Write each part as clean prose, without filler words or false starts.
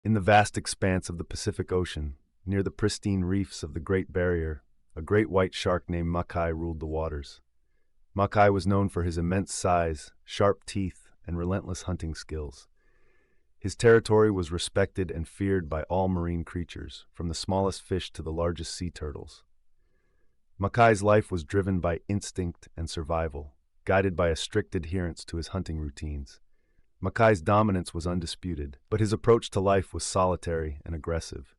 In the vast expanse of the Pacific Ocean, near the pristine reefs of the Great Barrier, a great white shark named Makai ruled the waters. Makai was known for his immense size, sharp teeth, and relentless hunting skills. His territory was respected and feared by all marine creatures, from the smallest fish to the largest sea turtles. Makai's life was driven by instinct and survival, guided by a strict adherence to his hunting routines. Makai's dominance was undisputed, but his approach to life was solitary and aggressive.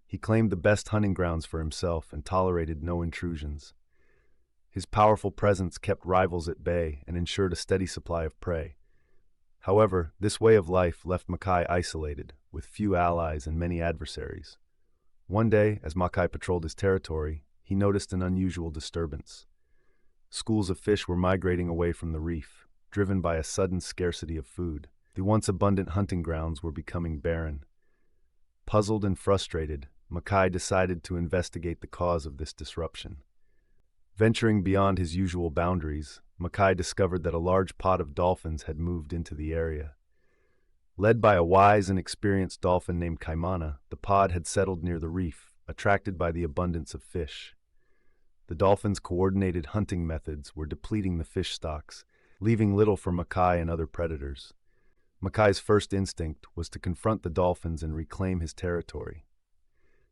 He claimed the best hunting grounds for himself and tolerated no intrusions. His powerful presence kept rivals at bay and ensured a steady supply of prey. However, this way of life left Makai isolated, with few allies and many adversaries. One day, as Makai patrolled his territory, he noticed an unusual disturbance. Schools of fish were migrating away from the reef, driven by a sudden scarcity of food. The once abundant hunting grounds were becoming barren. Puzzled and frustrated, Makai decided to investigate the cause of this disruption. Venturing beyond his usual boundaries, Makai discovered that a large pod of dolphins had moved into the area. Led by a wise and experienced dolphin named Kaimana, the pod had settled near the reef, attracted by the abundance of fish. The dolphins' coordinated hunting methods were depleting the fish stocks, leaving little for Makai and other predators. Makai's first instinct was to confront the dolphins and reclaim his territory.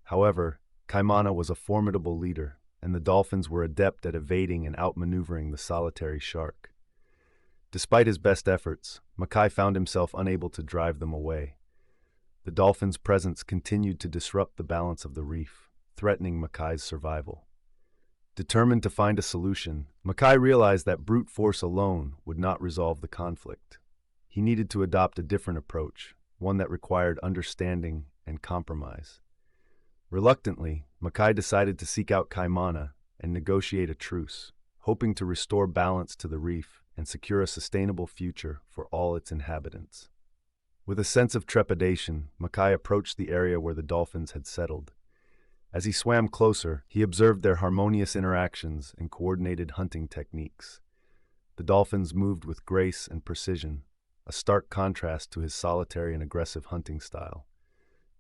However, Kaimana was a formidable leader, and the dolphins were adept at evading and outmaneuvering the solitary shark. Despite his best efforts, Makai found himself unable to drive them away. The dolphins' presence continued to disrupt the balance of the reef, threatening Makai's survival. Determined to find a solution, Makai realized that brute force alone would not resolve the conflict. He needed to adopt a different approach, one that required understanding and compromise. Reluctantly, Makai decided to seek out Kaimana and negotiate a truce, hoping to restore balance to the reef and secure a sustainable future for all its inhabitants. With a sense of trepidation, Makai approached the area where the dolphins had settled. As he swam closer, he observed their harmonious interactions and coordinated hunting techniques. The dolphins moved with grace and precision, a stark contrast to his solitary and aggressive hunting style.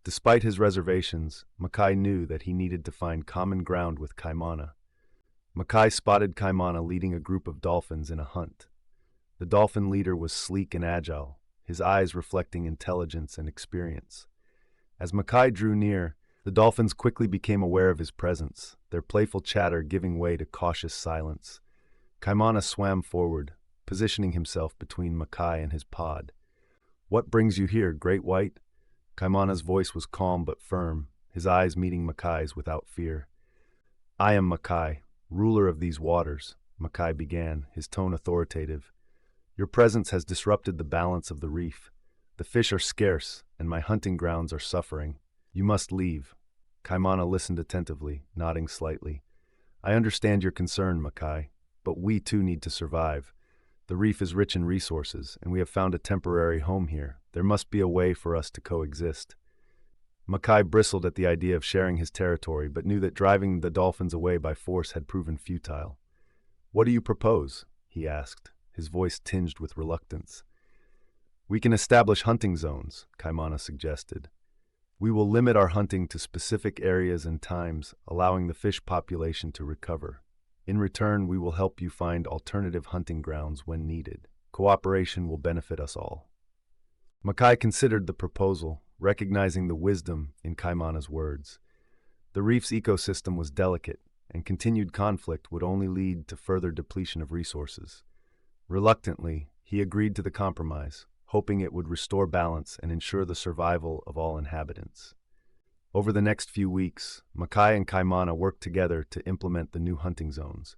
Despite his reservations, Makai knew that he needed to find common ground with Kaimana. Makai spotted Kaimana leading a group of dolphins in a hunt. The dolphin leader was sleek and agile, his eyes reflecting intelligence and experience. As Makai drew near, the dolphins quickly became aware of his presence, their playful chatter giving way to cautious silence. Kaimana swam forward, positioning himself between Makai and his pod. "What brings you here, Great White?" Kaimana's voice was calm but firm, his eyes meeting Makai's without fear. "I am Makai, ruler of these waters," Makai began, his tone authoritative. "Your presence has disrupted the balance of the reef. The fish are scarce, and my hunting grounds are suffering. You must leave." Kaimana listened attentively, nodding slightly. "I understand your concern, Makai, but we too need to survive. The reef is rich in resources, and we have found a temporary home here. There must be a way for us to coexist." Makai bristled at the idea of sharing his territory, but knew that driving the dolphins away by force had proven futile. "What do you propose?" he asked, his voice tinged with reluctance. "We can establish hunting zones," Kaimana suggested. "We will limit our hunting to specific areas and times, allowing the fish population to recover. In return, we will help you find alternative hunting grounds when needed. Cooperation will benefit us all." Makai considered the proposal, recognizing the wisdom in Kaimana's words. The reef's ecosystem was delicate, and continued conflict would only lead to further depletion of resources. Reluctantly, he agreed to the compromise, hoping it would restore balance and ensure the survival of all inhabitants. Over the next few weeks, Makai and Kaimana worked together to implement the new hunting zones.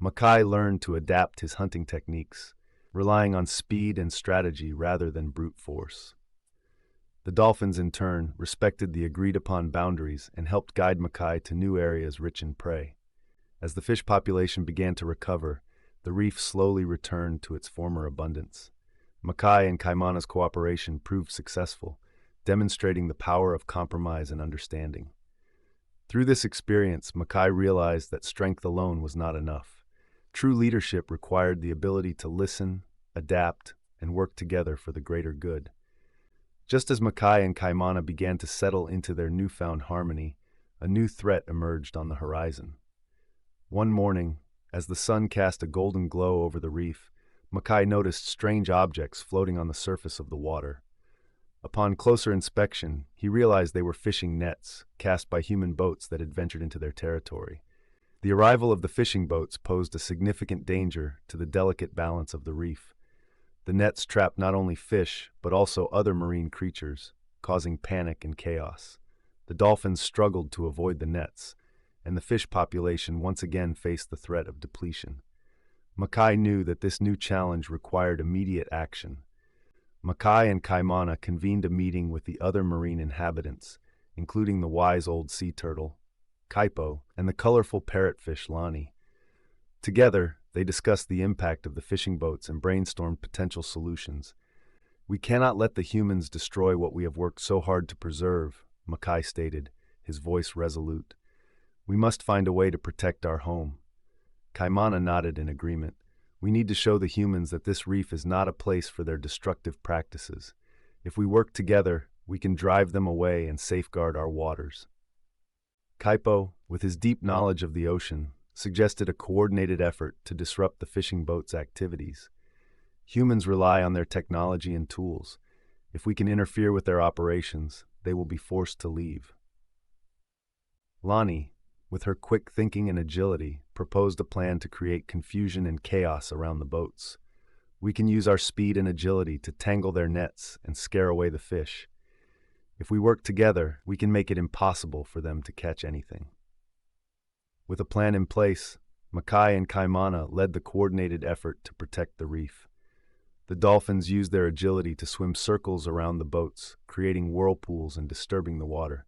Makai learned to adapt his hunting techniques, relying on speed and strategy rather than brute force. The dolphins, in turn, respected the agreed-upon boundaries and helped guide Makai to new areas rich in prey. As the fish population began to recover, the reef slowly returned to its former abundance. Makai and Kaimana's cooperation proved successful, demonstrating the power of compromise and understanding. Through this experience, Makai realized that strength alone was not enough. True leadership required the ability to listen, adapt, and work together for the greater good. Just as Makai and Kaimana began to settle into their newfound harmony, a new threat emerged on the horizon. One morning, as the sun cast a golden glow over the reef, Makai noticed strange objects floating on the surface of the water. Upon closer inspection, he realized they were fishing nets cast by human boats that had ventured into their territory. The arrival of the fishing boats posed a significant danger to the delicate balance of the reef. The nets trapped not only fish, but also other marine creatures, causing panic and chaos. The dolphins struggled to avoid the nets, and the fish population once again faced the threat of depletion. Makai knew that this new challenge required immediate action. Makai and Kaimana convened a meeting with the other marine inhabitants, including the wise old sea turtle, Kaipo, and the colorful parrotfish Lani. Together, they discussed the impact of the fishing boats and brainstormed potential solutions. "We cannot let the humans destroy what we have worked so hard to preserve," Makai stated, his voice resolute. "We must find a way to protect our home." Kaimana nodded in agreement. "We need to show the humans that this reef is not a place for their destructive practices. If we work together, we can drive them away and safeguard our waters." Kaipo, with his deep knowledge of the ocean, suggested a coordinated effort to disrupt the fishing boats' activities. Humans rely on their technology and tools. If we can interfere with their operations, they will be forced to leave. Lani, with her quick thinking and agility, proposed a plan to create confusion and chaos around the boats. "We can use our speed and agility to tangle their nets and scare away the fish. If we work together, we can make it impossible for them to catch anything." With a plan in place, Makai and Kaimana led the coordinated effort to protect the reef. The dolphins used their agility to swim circles around the boats, creating whirlpools and disturbing the water.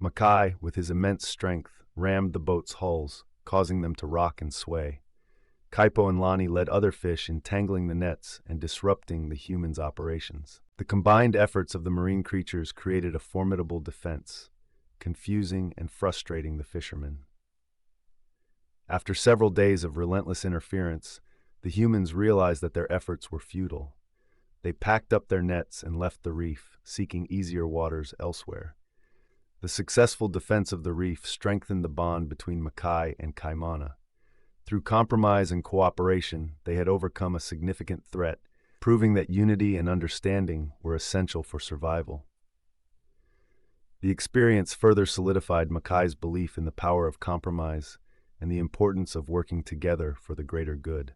Makai, with his immense strength, rammed the boats' hulls, causing them to rock and sway. Kaipo and Lani led other fish in tangling the nets and disrupting the humans' operations. The combined efforts of the marine creatures created a formidable defense, confusing and frustrating the fishermen. After several days of relentless interference, the humans realized that their efforts were futile. They packed up their nets and left the reef, seeking easier waters elsewhere. The successful defense of the reef strengthened the bond between Makai and Kaimana. Through compromise and cooperation, they had overcome a significant threat, proving that unity and understanding were essential for survival. The experience further solidified Makai's belief in the power of compromise and the importance of working together for the greater good.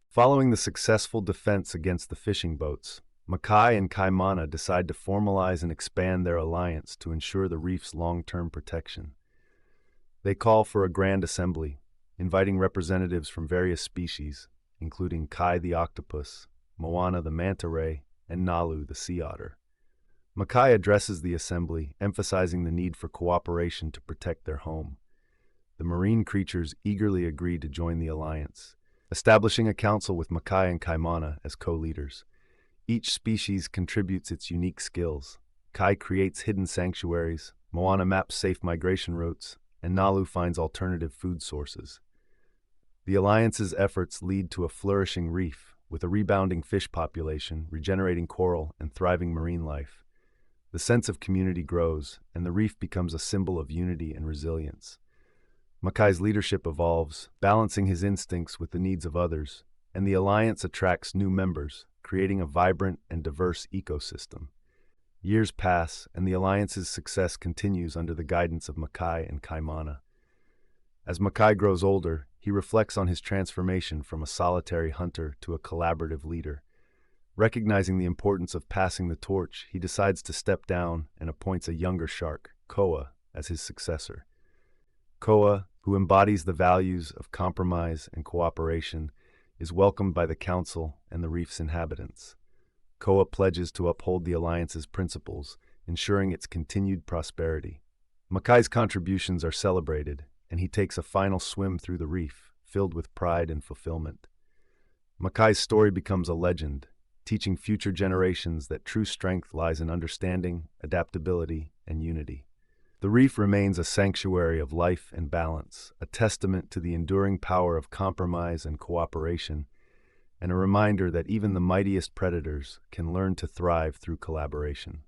Following the successful defense against the fishing boats, Makai and Kaimana decide to formalize and expand their alliance to ensure the reef's long-term protection. They call for a grand assembly, inviting representatives from various species, including Kai the octopus, Moana the manta ray, and Nalu the sea otter. Makai addresses the assembly, emphasizing the need for cooperation to protect their home. The marine creatures eagerly agreed to join the alliance, establishing a council with Makai and Kaimana as co-leaders. Each species contributes its unique skills. Kai creates hidden sanctuaries, Moana maps safe migration routes, and Nalu finds alternative food sources. The alliance's efforts lead to a flourishing reef, with a rebounding fish population, regenerating coral, and thriving marine life. The sense of community grows, and the reef becomes a symbol of unity and resilience. Makai's leadership evolves, balancing his instincts with the needs of others, and the alliance attracts new members, creating a vibrant and diverse ecosystem. Years pass, and the alliance's success continues under the guidance of Makai and Kaimana. As Makai grows older, he reflects on his transformation from a solitary hunter to a collaborative leader. Recognizing the importance of passing the torch, he decides to step down and appoints a younger shark, Koa, as his successor. Koa, who embodies the values of compromise and cooperation, is welcomed by the council and the reef's inhabitants. Koa pledges to uphold the alliance's principles, ensuring its continued prosperity. Makai's contributions are celebrated, and he takes a final swim through the reef, filled with pride and fulfillment. Makai's story becomes a legend, teaching future generations that true strength lies in understanding, adaptability, and unity. The reef remains a sanctuary of life and balance, a testament to the enduring power of compromise and cooperation, and a reminder that even the mightiest predators can learn to thrive through collaboration.